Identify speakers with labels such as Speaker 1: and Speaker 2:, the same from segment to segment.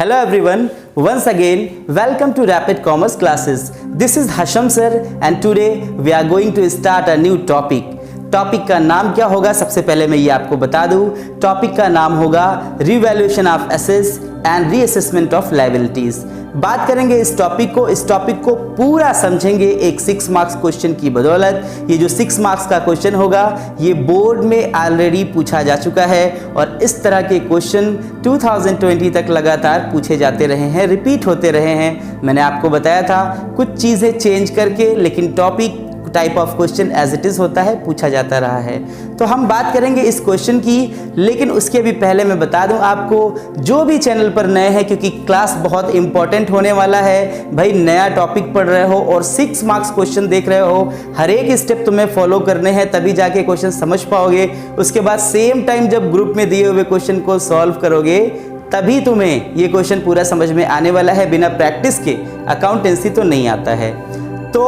Speaker 1: Hello everyone, once again welcome to Rapid Commerce classes. This is Hasham sir and today we are going to start a new topic. Topic का नाम क्या होगा, सबसे पहले मैं ये आपको बता दूं, टॉपिक का नाम होगा revaluation of assets and reassessment of liabilities. बात करेंगे इस टॉपिक को पूरा समझेंगे एक 6 मार्क्स क्वेश्चन की बदौलत। ये जो 6 मार्क्स का क्वेश्चन होगा ये बोर्ड में ऑलरेडी पूछा जा चुका है और इस तरह के क्वेश्चन 2020 तक लगातार पूछे जाते रहे हैं, रिपीट होते रहे हैं। मैंने आपको बताया था कुछ चीज़ें चेंज करके, लेकिन topic type of question as it is होता है, पूछा जाता रहा है। तो हम बात करेंगे इस क्वेश्चन की, लेकिन उसके भी पहले मैं बता दूं आपको, जो भी चैनल पर नए हैं, क्योंकि क्लास बहुत इंपॉर्टेंट होने वाला है भाई, नया टॉपिक पढ़ रहे हो और 6 मार्क्स क्वेश्चन देख रहे हो, हर एक स्टेप तुम्हें फॉलो करने हैं, तभी जाके क्वेश्चन समझ पाओगे। उसके बाद सेम टाइम जब ग्रुप में दिए हुए क्वेश्चन को सॉल्व करोगे तभी तुम्हें ये क्वेश्चन पूरा समझ में आने वाला है। बिना प्रैक्टिस के अकाउंटेंसी तो नहीं आता है। तो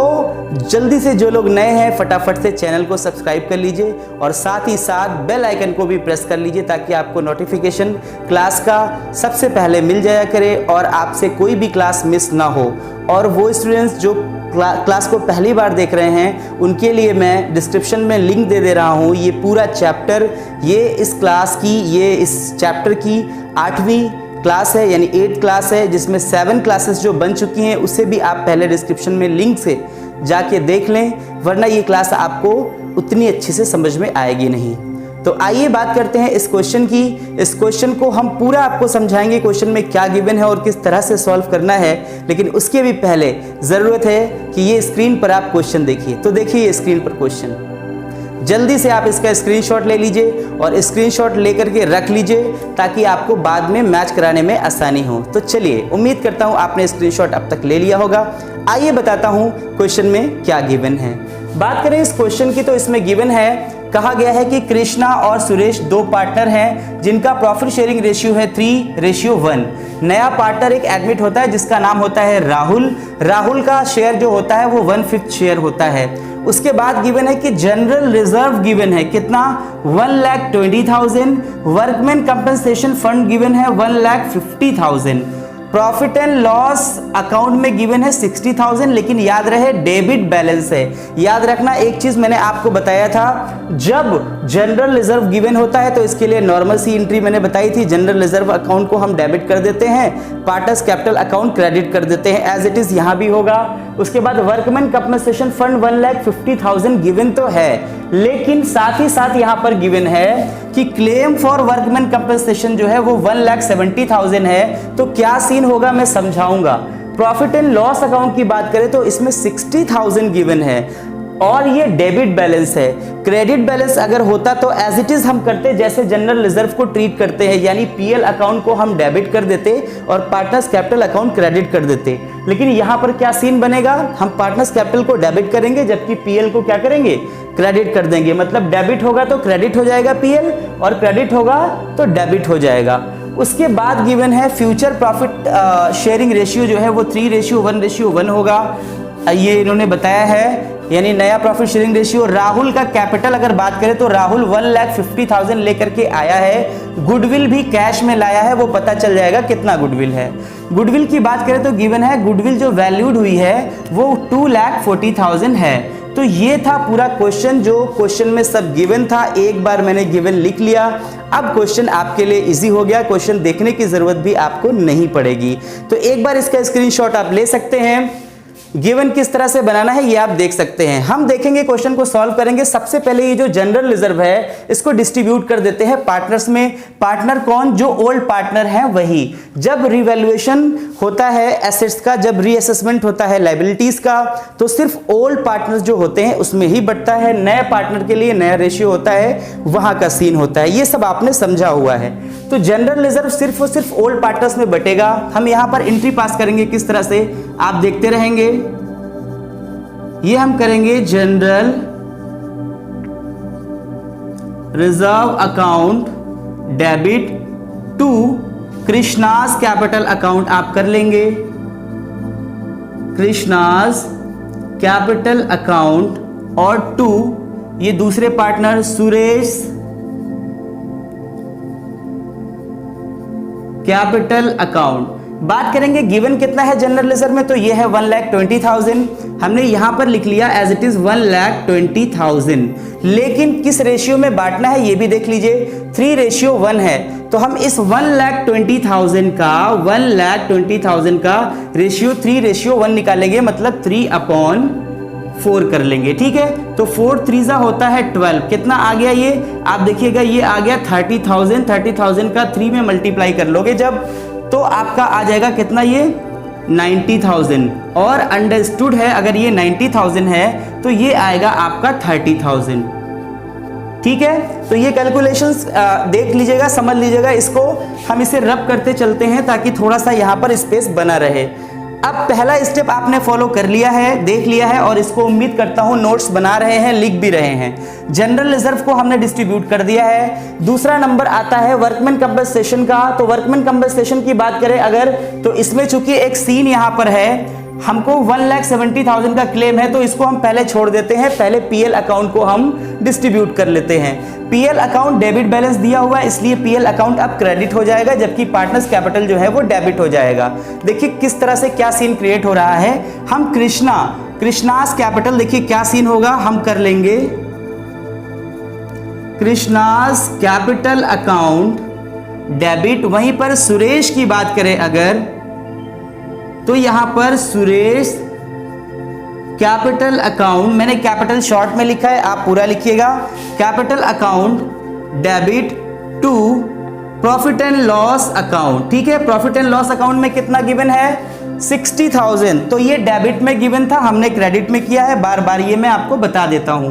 Speaker 1: जल्दी से जो लोग नए हैं फटाफट से चैनल को सब्सक्राइब कर लीजिए और साथ ही साथ बेल आइकन को भी प्रेस कर लीजिए ताकि आपको नोटिफिकेशन क्लास का सबसे पहले मिल जाया करे और आपसे कोई भी क्लास मिस ना हो। और वो स्टूडेंट्स जो क्लास को पहली बार देख रहे हैं उनके लिए मैं डिस्क्रिप्शन में लिंक दे रहा हूँ। ये पूरा चैप्टर, ये इस चैप्टर की 8वीं क्लास है, यानी 8 क्लास है, जिसमें 7 क्लासेस जो बन चुकी हैं उसे भी आप पहले डिस्क्रिप्शन में लिंक से जाके देख लें, वरना ये क्लास आपको उतनी अच्छे से समझ में आएगी नहीं। तो आइए बात करते हैं इस क्वेश्चन की। इस क्वेश्चन को हम पूरा आपको समझाएंगे, क्वेश्चन में क्या गिवन है और किस तरह से सॉल्व करना है, लेकिन उसके भी पहले ज़रूरत है कि ये स्क्रीन पर आप क्वेश्चन देखिए। तो देखिए ये स्क्रीन पर क्वेश्चन, जल्दी से आप इसका स्क्रीनशॉट ले लीजिए और स्क्रीनशॉट लेकर के रख लीजिए ताकि आपको बाद में मैच कराने में आसानी हो। तो चलिए, उम्मीद करता हूँ आपने स्क्रीनशॉट अब तक ले लिया होगा। आइए बताता हूँ क्वेश्चन में क्या गिवन है। बात करें इस क्वेश्चन की तो इसमें गिवन है, कहा गया है कि कृष्णा और सुरेश 2 पार्टनर हैं जिनका प्रॉफिट शेयरिंग रेशियो है 3:1। नया पार्टनर एक एडमिट होता है जिसका नाम होता है राहुल। राहुल का शेयर जो होता है वो 1/5 शेयर होता है। उसके बाद गिवन है कि जनरल रिजर्व गिवन है कितना, 1,20,000। वर्कमैन कंपनसेशन फंड गिवन है 1,50,000। प्रॉफिट एंड लॉस अकाउंट में गिवन है 60,000, लेकिन याद रहे डेबिट बैलेंस है। याद रखना एक चीज मैंने आपको बताया था, जब जनरल रिजर्व गिवन होता है तो इसके लिए नॉर्मल सी एंट्री मैंने बताई थी, जनरल रिजर्व अकाउंट को हम डेबिट कर देते हैं, पार्टनर्स कैपिटल अकाउंट क्रेडिट कर देते हैं, एज इट इज यहां भी होगा। उसके बाद वर्कमैन कंपनसेशन फंड 1,50,000 गिवन तो है, लेकिन साथ ही साथ यहां पर गिवन है कि क्लेम फॉर वर्कमैन कंपनसेशन जो है वो 1,70,000 है। तो क्या सीन होगा मैं समझाऊंगा। प्रॉफिट एंड लॉस अकाउंट की बात करें तो इसमें 60,000 गिवन है और ये डेबिट बैलेंस है। क्रेडिट बैलेंस अगर होता तो एज इट इज हम करते जैसे जनरल रिजर्व को ट्रीट करते हैं, यानी पीएल अकाउंट को हम डेबिट कर देते और पार्टनर्स कैपिटल अकाउंट क्रेडिट कर देते। लेकिन यहां पर क्या सीन बनेगा, हम पार्टनर्स कैपिटल को डेबिट करेंगे जबकि पीएल को क्या करेंगे, क्रेडिट कर देंगे। मतलब डेबिट होगा तो क्रेडिट हो जाएगा पीएल और क्रेडिट होगा तो डेबिट हो जाएगा। उसके बाद गिवन है फ्यूचर प्रॉफिट शेयरिंग रेशियो जो है वो 3:1 होगा, ये इन्होंने बताया है, यानी नया प्रॉफिट शेयरिंग रेशियो। राहुल का कैपिटल अगर बात करें तो राहुल 1,50,000 लेकर के आया है, गुडविल भी कैश में लाया है, वो पता चल जाएगा कितना गुडविल है। गुडविल की बात करें तो गिवन है गुडविल जो वैल्यूड हुई है वो 2,40,000 है। तो ये था पूरा क्वेश्चन, जो क्वेश्चन में सब गिवन था। एक बार मैंने गिवन लिख लिया, अब क्वेश्चन आपके लिए इजी हो गया, क्वेश्चन देखने की जरूरत भी आपको नहीं पड़ेगी। तो एक बार इसका स्क्रीनशॉट आप ले सकते हैं। गिवन किस तरह से बनाना है ये आप देख सकते हैं। हम देखेंगे, क्वेश्चन को सॉल्व करेंगे। सबसे पहले ये जो जनरल रिजर्व है इसको डिस्ट्रीब्यूट कर देते हैं पार्टनर्स में। पार्टनर कौन, जो ओल्ड पार्टनर हैं वही। जब रिवैल्यूएशन होता है एसेट्स का, जब रीअसेसमेंट होता है लायबिलिटीज का, तो सिर्फ ओल्ड पार्टनर्स जो होते हैं उसमें ही बढ़ता है। नए पार्टनर के लिए नया रेशियो होता है, वहां का सीन होता है। ये सब आपने समझा हुआ है। तो जनरल रिजर्व सिर्फ और सिर्फ ओल्ड पार्टनर्स में बटेगा। हम यहां पर एंट्री पास करेंगे किस तरह से, आप देखते रहेंगे। ये हम करेंगे general reserve account debit to Krishna's capital account, आप कर लेंगे कृष्णाज कैपिटल अकाउंट, और टू ये दूसरे पार्टनर सुरेश कैपिटल अकाउंट। बात करेंगे गिवन कितना है जनरल रिजर्व में, तो ये है 1,20,000। हमने यहां पर लिख लिया एज इट इज 1,20,000, लेकिन किस रेशियो में बांटना है ये भी देख लीजिए, 3:1 है। तो हम इस 1,20,000 का रेशियो 3:1 निकालेंगे, मतलब 3/4 कर लेंगे। ठीक है, तो 4 3 होता है 12। कितना आ गया ये, आप देखिएगा ये आ गया 30,000 का 3 में मल्टीप्लाई कर लोगे जब, तो आपका आ जाएगा कितना, ये 90,000। और अंडरस्टूड है, अगर ये 90,000 है तो ये आएगा आपका 30,000। ठीक है, तो ये कैलकुलेशंस देख लीजिएगा, समझ लीजिएगा इसको। हम इसे रब करते चलते हैं ताकि थोड़ा सा यहाँ पर स्पेस बना रहे। अब पहला स्टेप आपने फॉलो कर लिया है, देख लिया है, और इसको उम्मीद करता हूं नोट्स बना रहे हैं, लिख भी रहे हैं। जनरल रिजर्व को हमने डिस्ट्रीब्यूट कर दिया है। दूसरा नंबर आता है वर्कमैन कंपनसेशन का। तो वर्कमैन कंपनसेशन की बात करें अगर, तो इसमें चूंकि एक सीन यहां पर है, हमको 1,70,000 का क्लेम है, तो इसको हम पहले छोड़ देते हैं, पहले पीएल अकाउंट को हम डिस्ट्रीब्यूट कर लेते हैं। पीएल अकाउंट डेबिट बैलेंस दिया हुआ है, इसलिए पीएल अकाउंट अब क्रेडिट हो जाएगा, जबकि पार्टनर्स कैपिटल जो है वो डेबिट हो जाएगा। देखिए किस तरह से क्या सीन क्रिएट हो रहा है। हम कृष्णास कैपिटल, देखिए क्या सीन होगा, हम कर लेंगे कृष्णास कैपिटल अकाउंट डेबिट। वहीं पर सुरेश की बात करें अगर, तो यहां पर सुरेश कैपिटल अकाउंट, मैंने कैपिटल शॉर्ट में लिखा है, आप पूरा लिखिएगा, capital account debit to profit and loss account. ठीक है, प्रॉफिट एंड लॉस अकाउंट में कितना गिवन है, 60,000। तो ये डेबिट में गिवन था, हमने क्रेडिट में किया है, बार बार ये मैं आपको बता देता हूं।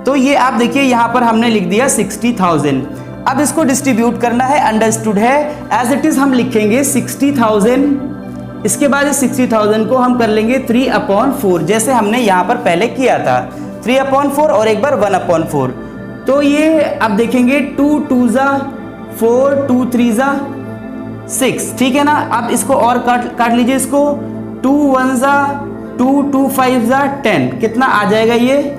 Speaker 1: तो ये आप देखिए यहां पर हमने लिख दिया 60,000। अब इसको डिस्ट्रीब्यूट करना है, अंडरस्टूड है, एज इट इज हम लिखेंगे 60,000। इसके बाद इस 60,000 को हम कर लेंगे 3/4, जैसे हमने यहां पर पहले किया था, 3/4 और एक बार 1/4। तो ये अब देखेंगे 2 2 4, 2 3 6। ठीक है ना, अब इसको और काट लीजिए, इसको 2 1 2, 2 5 10। कितना आ जाएगा ये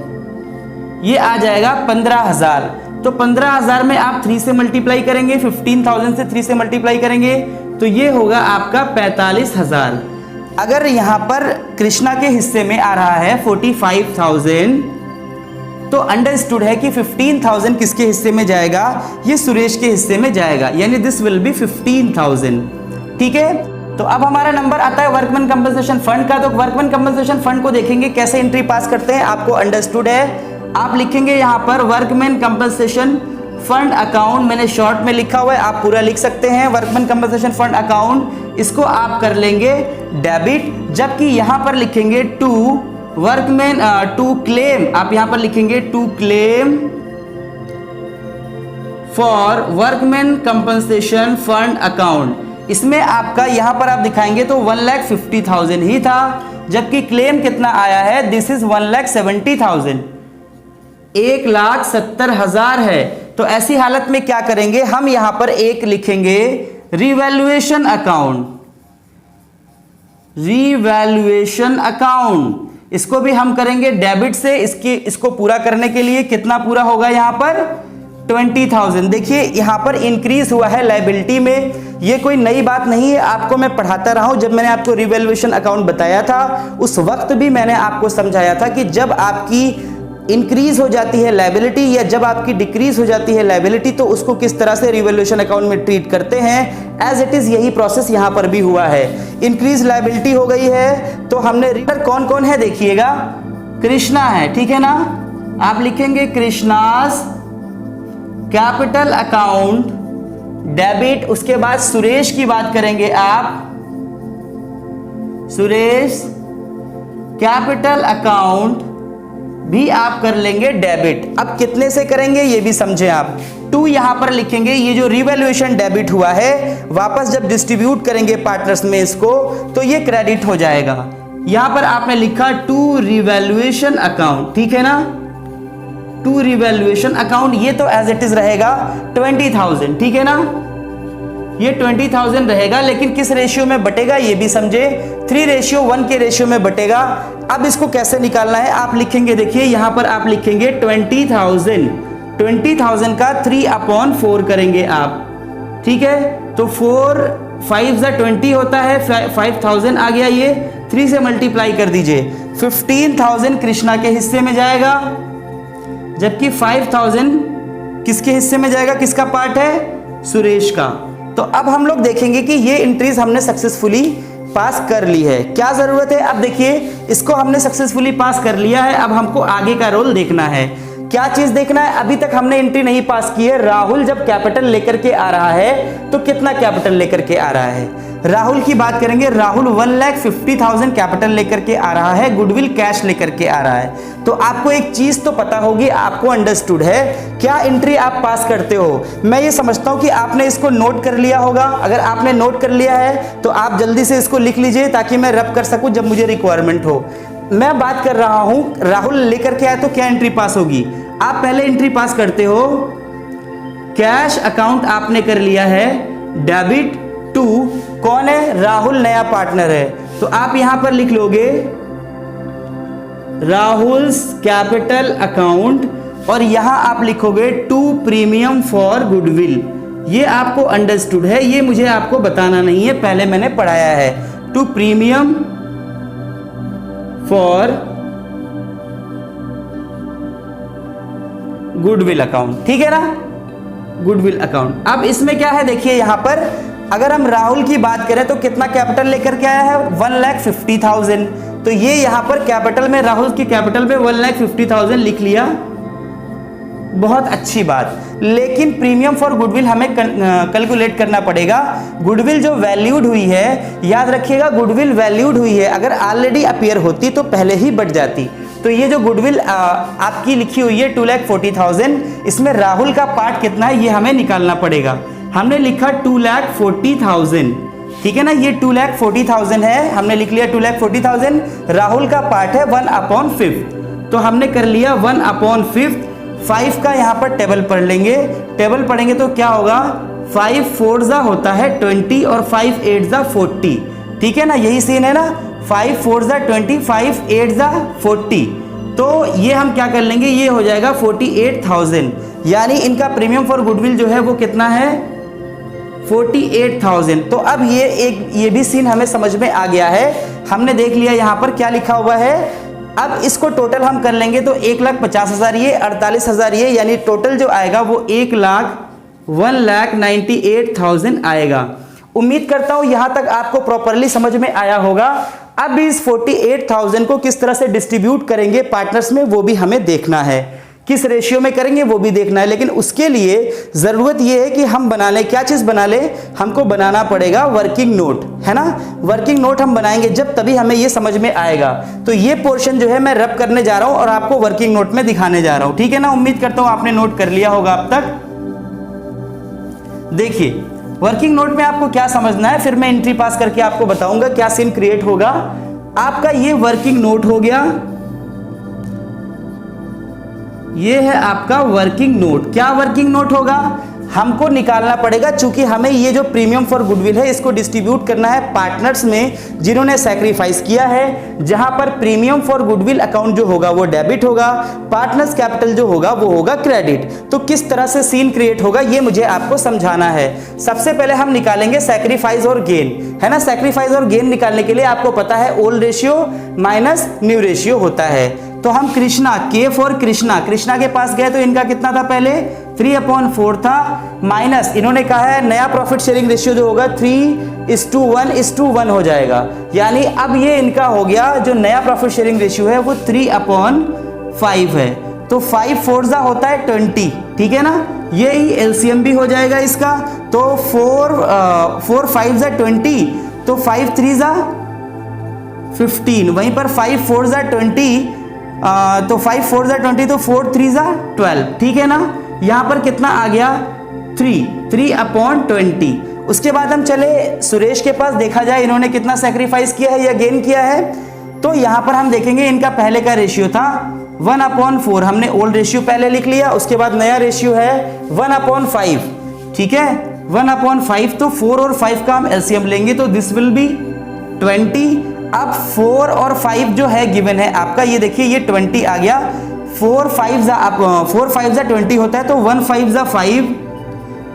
Speaker 1: आ जाएगा 15,000। तो 15,000 में आप 3 से मल्टीप्लाई करेंगे, 15,000 से 3 से मल्टीप्लाई करेंगे, तो ये होगा आपका 45,000। अगर यहां पर कृष्णा के हिस्से में आ रहा है 45,000, तो अंडरस्टूड है कि 15,000 किसके हिस्से में जाएगा, ये सुरेश के हिस्से में जाएगा, यानी दिस विल बी 15,000। ठीक है, तो अब हमारा नंबर आता है वर्कमैन कंपनसेशन फंड का। तो वर्कमैन कंपनसेशन फंड को देखेंगे कैसे एंट्री पास करते हैं, आपको अंडरस्टूड है। आप लिखेंगे यहां पर वर्कमैन कंपनसेशन फंड अकाउंट, मैंने शॉर्ट में लिखा हुआ है, आप पूरा लिख सकते हैं, वर्कमैन कंपनसेशन फंड अकाउंट। इसको आप कर लेंगे डेबिट, जबकि यहां पर लिखेंगे टू वर्कमैन टू क्लेम, आप यहां पर लिखेंगे to claim for workman compensation fund account. इसमें आपका यहां पर आप दिखाएंगे तो 1,50,000 ही था, जबकि क्लेम कितना आया है, दिस इज 1,70,000, 1,70,000 है। तो ऐसी हालत में क्या करेंगे, हम यहां पर एक लिखेंगे रिवैल्यूएशन अकाउंट, रिवैल्यूएशन अकाउंट। इसको भी हम करेंगे डेबिट से। इसको पूरा करने के लिए कितना पूरा होगा, यहां पर 20,000। देखिए यहां पर इंक्रीज हुआ है लायबिलिटी में, ये कोई नई बात नहीं है, आपको मैं पढ़ाता रहा हूं। जब मैंने आपको रिवैल्यूएशन अकाउंट बताया था उस वक्त भी मैंने आपको समझाया था कि जब आपकी इंक्रीज हो जाती है लायबिलिटी या जब आपकी डिक्रीज हो जाती है लायबिलिटी, तो उसको किस तरह से रिवैल्यूएशन अकाउंट में ट्रीट करते हैं। एज इट इज यही प्रोसेस यहां पर भी हुआ है। इंक्रीज लायबिलिटी हो गई है, तो हमने कौन कौन है देखिएगा, कृष्णा है, ठीक है ना, आप लिखेंगे कृष्णास कैपिटल अकाउंट डेबिट। उसके बाद सुरेश की बात करेंगे आप, सुरेश कैपिटल अकाउंट भी आप कर लेंगे डेबिट। अब कितने से करेंगे ये भी समझे आप, 2 यहां पर लिखेंगे, ये जो रिवैल्यूएशन डेबिट हुआ है वापस जब डिस्ट्रीब्यूट करेंगे पार्टनर्स में इसको, तो ये क्रेडिट हो जाएगा। यहां पर आपने लिखा 2 रिवैल्यूएशन अकाउंट, ठीक है ना, 2 रिवैल्यूएशन अकाउंट। ये तो एज इट इज रहेगा 20,000, ठीक है ना, ये 20,000 रहेगा, लेकिन किस रेशियो में बटेगा ये भी समझे, 3:1 के रेशियो में बटेगा। अब इसको कैसे निकालना है, आप लिखेंगे, देखिए यहां पर आप लिखेंगे 20,000 का 3/4 करेंगे आप, ठीक है। तो 4 5 ज़ा 20 होता है, 5000 आ गया, ये 3 से मल्टीप्लाई कर दीजिए, 15,000 कृष्णा के हिस्से में जाएगा, जबकि 5000 किसके हिस्से में जाएगा, किसका पार्ट है, सुरेश का। तो अब हम लोग देखेंगे कि ये एंट्रीज हमने सक्सेसफुली पास कर ली है। क्या जरूरत है, अब देखिए इसको हमने सक्सेसफुली पास कर लिया है, अब हमको आगे का रोल देखना है। क्या चीज देखना है, अभी तक हमने एंट्री नहीं पास की है। राहुल जब कैपिटल लेकर के आ रहा है तो कितना कैपिटल लेकर के आ रहा है, राहुल की बात करेंगे, राहुल 1,50,000 कैपिटल लेकर के आ रहा है, गुडविल कैश लेकर के आ रहा है। तो आपको एक चीज तो पता होगी, आपको अंडरस्टूड है क्या एंट्री आप पास करते हो। मैं ये समझता हूं कि आपने इसको नोट कर लिया होगा। अगर आपने नोट कर लिया है तो आप जल्दी से इसको लिख लीजिए ताकि मैं रब कर सकूं जब मुझे रिक्वायरमेंट हो। मैं बात कर रहा हूं राहुल लेकर के आए तो क्या एंट्री पास होगी, आप पहले एंट्री पास करते हो, कैश अकाउंट आपने कर लिया है, डेबिट टू कौन है, राहुल नया पार्टनर है, तो आप यहां पर लिख लोगे राहुल्स कैपिटल अकाउंट, और यहां आप लिखोगे टू प्रीमियम फॉर गुडविल। ये आपको अंडरस्टूड है, ये मुझे आपको बताना नहीं है, पहले मैंने पढ़ाया है। To premium for goodwill account, ठीक है ना, गुडविल अकाउंट। अब इसमें क्या है, देखिए यहां पर अगर हम राहुल की बात करें तो कितना कैपिटल लेकर के आया है, 1,50,000, तो ये यहां पर कैपिटल में, राहुल की कैपिटल में 1,50,000 लिख लिया, बहुत अच्छी बात। लेकिन प्रीमियम फॉर गुडविल हमें कैलकुलेट करना पड़ेगा। गुडविल जो वैल्यूड हुई है, याद रखिएगा गुडविल वैल्यूड हुई है, अगर ऑलरेडी अपीयर होती तो पहले ही बढ़ जाती। तो ये जो गुडविल आपकी लिखी हुई है 2,40,000, इसमें राहुल का पार्ट कितना है ये हमें निकालना पड़ेगा। हमने लिखा 2,40,000, ठीक है ना, ये 2,40,000 है, हमने लिख लिया 2,40,000। राहुल का पार्ट है 1/5, तो हमने कर लिया 1/5। 5 का यहाँ पर टेबल पढ़ लेंगे, टेबल पढ़ेंगे तो क्या होगा, 5 4 ज़ा होता है 20 और 5 8 ज़ा 40, ठीक है ना, यही सीन है ना, 5 4 ज़ा 20, 5 8 ज़ा 40। तो ये हम क्या कर लेंगे, ये हो जाएगा 48,000, यानी इनका प्रीमियम फॉर गुडविल जो है वो कितना है, 48,000। तो अब ये भी सीन हमें समझ में आ गया है, हमने देख लिया यहाँ पर क्या लिखा हुआ है। अब इसको टोटल हम कर लेंगे तो 1,50,000 ये, 48,000 ये, यानी टोटल जो आएगा वो 1,98,000 आएगा। उम्मीद करता हूं यहां तक आपको प्रॉपरली समझ में आया होगा। अब इस 48,000 को किस तरह से डिस्ट्रीब्यूट करेंगे पार्टनर्स में वो भी हमें देखना है, किस रेशियो में करेंगे वो भी देखना है। लेकिन उसके लिए जरूरत ये है कि हम बना लें, क्या चीज बना ले, हमको बनाना पड़ेगा वर्किंग नोट, है ना। वर्किंग नोट हम बनाएंगे जब तभी हमें ये समझ में आएगा। तो ये पोर्शन जो है मैं रब करने जा रहा हूं और आपको वर्किंग नोट में दिखाने जा रहा हूं, ठीक है ना। उम्मीद करता हूं आपने नोट कर लिया होगा अब तक। देखिए वर्किंग नोट में आपको क्या समझना है, फिर मैं एंट्री पास करके आपको बताऊंगा क्या सीन क्रिएट होगा। आपका ये वर्किंग नोट हो गया, ये है आपका वर्किंग नोट। क्या वर्किंग नोट होगा, हमको निकालना पड़ेगा, चूंकि हमें ये जो प्रीमियम फॉर गुडविल है इसको डिस्ट्रीब्यूट करना है पार्टनर्स में जिन्होंने सैक्रिफाइस किया है, जहां पर प्रीमियम फॉर गुडविल अकाउंट जो होगा वो डेबिट होगा, पार्टनर्स कैपिटल जो होगा वो होगा क्रेडिट। तो किस तरह से सीन क्रिएट होगा ये मुझे आपको समझाना है। सबसे पहले हम निकालेंगे सैक्रिफाइस और गेन, है ना। सैक्रिफाइस और गेन निकालने के लिए आपको पता है old ratio minus new ratio होता है। तो हम कृष्णा, के फॉर कृष्णा, कृष्णा के पास गए तो इनका कितना था पहले 3/4 था, माइनस इन्होंने कहा है नया प्रॉफिट शेयरिंग रेशियो जो होगा 3:1 हो जाएगा, यानी अब ये इनका हो गया जो नया प्रॉफिट शेयरिंग रेशियो है वो 3/5 है। तो 5 4 ज़ा होता है 20, ठीक है ना, ये ही एलसीएम भी हो जाएगा इसका। तो 4 5 ज़ा 20, तो 5 3 ज़ा 15, वहीं पर 5 4 ज़ा 20, तो 5 4 ज़ा 20, तो 4 3 ज़ा 12, ठीक है ना। यहां पर कितना आ गया 3/20। उसके बाद हम चले सुरेश के पास, देखा जाए इन्होंने कितना सैक्रिफाइस किया है या गेन किया है। तो यहां पर हम देखेंगे इनका पहले का रेशियो था 1/4, हमने ओल्ड रेशियो पहले लिख लिया। उसके बाद नया रेशियो है 1/5, ठीक है 1/5। तो 4 और 5 का हम एलसीएम लेंगे तो दिस विल बी 20। अब 4 और 5 जो है गिवन है आपका, ये देखिए ये 20 आ गया। 4 5 ज़ा 20 होता है, तो 1 5 ज़ा 5,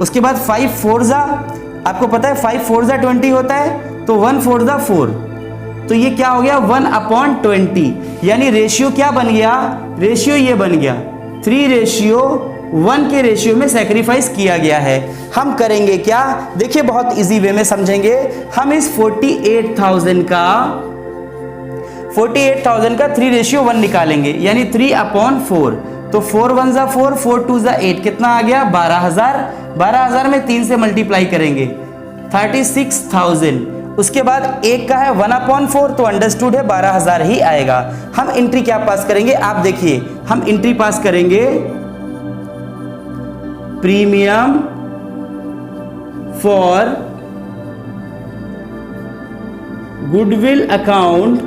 Speaker 1: उसके बाद 5 4 ज़ा आपको पता है 5 4 जा 20 होता है, तो 1 4 जा 4, तो ये क्या हो गया 1/20, यानी रेशियो क्या बन गया, रेशियो ये बन गया 3:1 के रेशियो में सेक्रीफाइस किया गया है। हम करेंगे क्या, देखिए बहुत इजी वे में समझेंगे। हम इस 48,000 का 3:1 निकालेंगे, यानी 3/4, तो 4 1 जा 4, 4 2 जा 8, कितना आ गया 12,000। 12,000 में 3 से मल्टीप्लाई करेंगे 36,000। उसके बाद एक का है 1/4, तो अंडरस्टूड है 12,000 ही आएगा। हम एंट्री क्या पास करेंगे, आप देखिए हम एंट्री पास करेंगे premium for goodwill account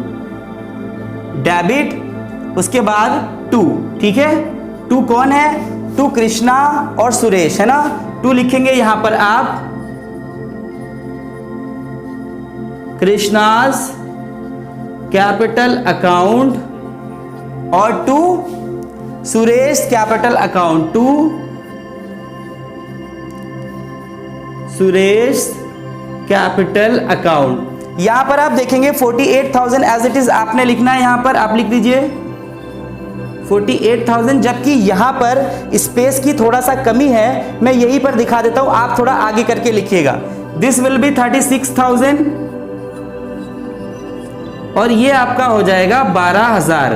Speaker 1: debit, उसके बाद 2, ठीक है। 2 कौन है, 2 कृष्णा और सुरेश है ना। 2 लिखेंगे यहां पर आप कृष्णाज कैपिटल अकाउंट और 2 Suresh capital account, 2 Suresh capital account. यहां पर आप देखेंगे 48,000 एज इट इज आपने लिखना है, यहां पर आप लिख दीजिए 48,000, जबकि यहां पर स्पेस की थोड़ा सा कमी है, मैं यहीं पर दिखा देता हूं, आप थोड़ा आगे करके लिखिएगा। दिस विल बी 36,000 और ये आपका हो जाएगा 12,000,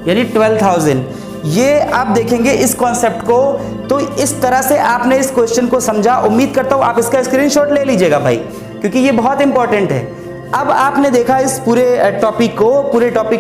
Speaker 1: यानी 12,000। ये आप देखेंगे इस कॉन्सेप्ट को, तो इस तरह से आपने इस क्वेश्चन को समझा। उम्मीद करता हूं आप इसका स्क्रीनशॉट ले लीजिएगा भाई, क्योंकि ये बहुत इंपॉर्टेंट है। अब आपने देखा इस पूरे टॉपिक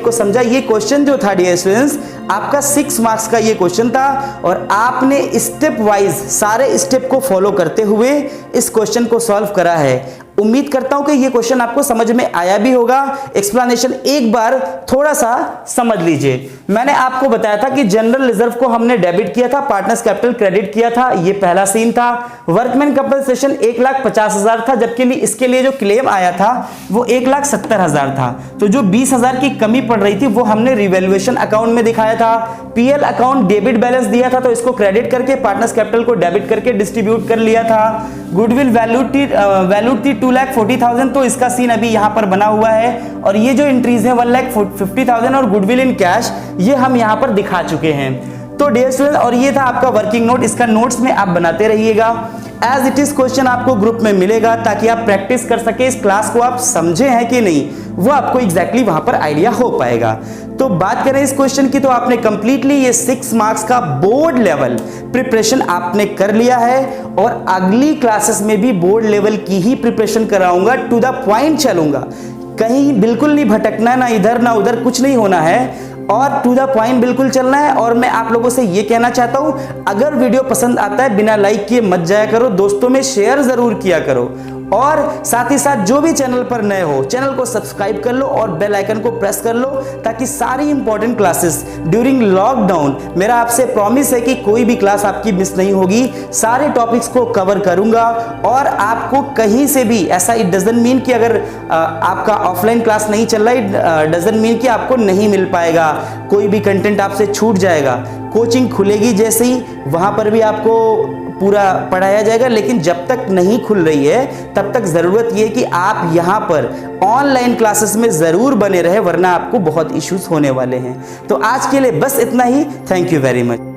Speaker 1: को समझा। ये क्वेश्चन जो था डियर स्टूडेंट्स, आपका 6 मार्क्स का ये क्वेश्चन था और आपने स्टेप वाइज सारे स्टेप को फॉलो करते हुए इस क्वेश्चन को सॉल्व करा है। उम्मीद करता हूं कि ये क्वेश्चन आपको समझ में आया भी होगा। एक्सप्लेनेशन एक बार थोड़ा सा समझ लीजिए। मैंने आपको बताया था कि जनरल रिजर्व को हमने डेबिट किया था, पार्टनर्स कैपिटल क्रेडिट किया था, ये पहला सीन था। वर्कमैन कंपनसेशन 1,50,000 था, जबकि इसके लिए जो क्लेम आया था वो 1,70,000 था। तो जो 20,000 की कमी पड़ रही थी वो हमने रिवैल्यूएशन अकाउंट में दिखाया था। पीएल अकाउंट डेबिट बैलेंस दिया था, तो इसको क्रेडिट करके पार्टनर्स कैपिटल को डेबिट करके डिस्ट्रीब्यूट कर लिया था। गुडविल वैल्यू थी 2,40,000, तो इसका सीन अभी यहां पर बना हुआ है। और ये जो एंट्रीज है 1,50,000 और गुडविल इन कैश, ये हम यहां पर दिखा चुके हैं। तो डियर स्टूडेंट, और ये था आपका वर्किंग नोट। इसका नोट्स में आप बनाते रहिएगा। एज इट इज क्वेश्चन आपको ग्रुप में मिलेगा, ताकि आप प्रैक्टिस कर सके, इस क्लास को आप समझे हैं कि नहीं वो आपको एग्जैक्टली वहां पर आइडिया हो पाएगा। तो बात करें इस क्वेश्चन की, तो आपने कंप्लीटली ये 6 मार्क्स का बोर्ड लेवल प्रिपरेशन आपने कर लिया है। और अगली क्लासेस में भी बोर्ड लेवल की ही प्रिपरेशन कराऊंगा, टू द पॉइंट चलूंगा, कहीं बिल्कुल नहीं भटकना है, ना इधर ना उधर, कुछ नहीं होना है और टू द पॉइंट बिल्कुल चलना है। और मैं आप लोगों से ये कहना चाहता हूं, अगर वीडियो पसंद आता है बिना लाइक किए मत जाया करो, दोस्तों में शेयर जरूर किया करो। और साथ ही साथ जो भी चैनल पर नए हो, चैनल को सब्सक्राइब कर लो और बेल आइकन को प्रेस कर लो, ताकि सारी इंपॉर्टेंट क्लासेस ड्यूरिंग लॉकडाउन, मेरा आपसे प्रॉमिस है कि कोई भी क्लास आपकी मिस नहीं होगी। सारे टॉपिक्स को कवर करूंगा और आपको कहीं से भी ऐसा, इट डजंट मीन कि अगर आपका ऑफलाइन क्लास नहीं चल रहा है, डजंट मीन कि आपको नहीं मिल पाएगा, कोई भी कंटेंट आपसे छूट जाएगा। कोचिंग खुलेगी जैसे ही, वहां पर भी आपको पूरा पढ़ाया जाएगा। लेकिन जब तक नहीं खुल रही है तब तक जरूरत यह कि आप यहां पर ऑनलाइन क्लासेस में जरूर बने रहे, वरना आपको बहुत इश्यूज होने वाले हैं। तो आज के लिए बस इतना ही। Thank you very much.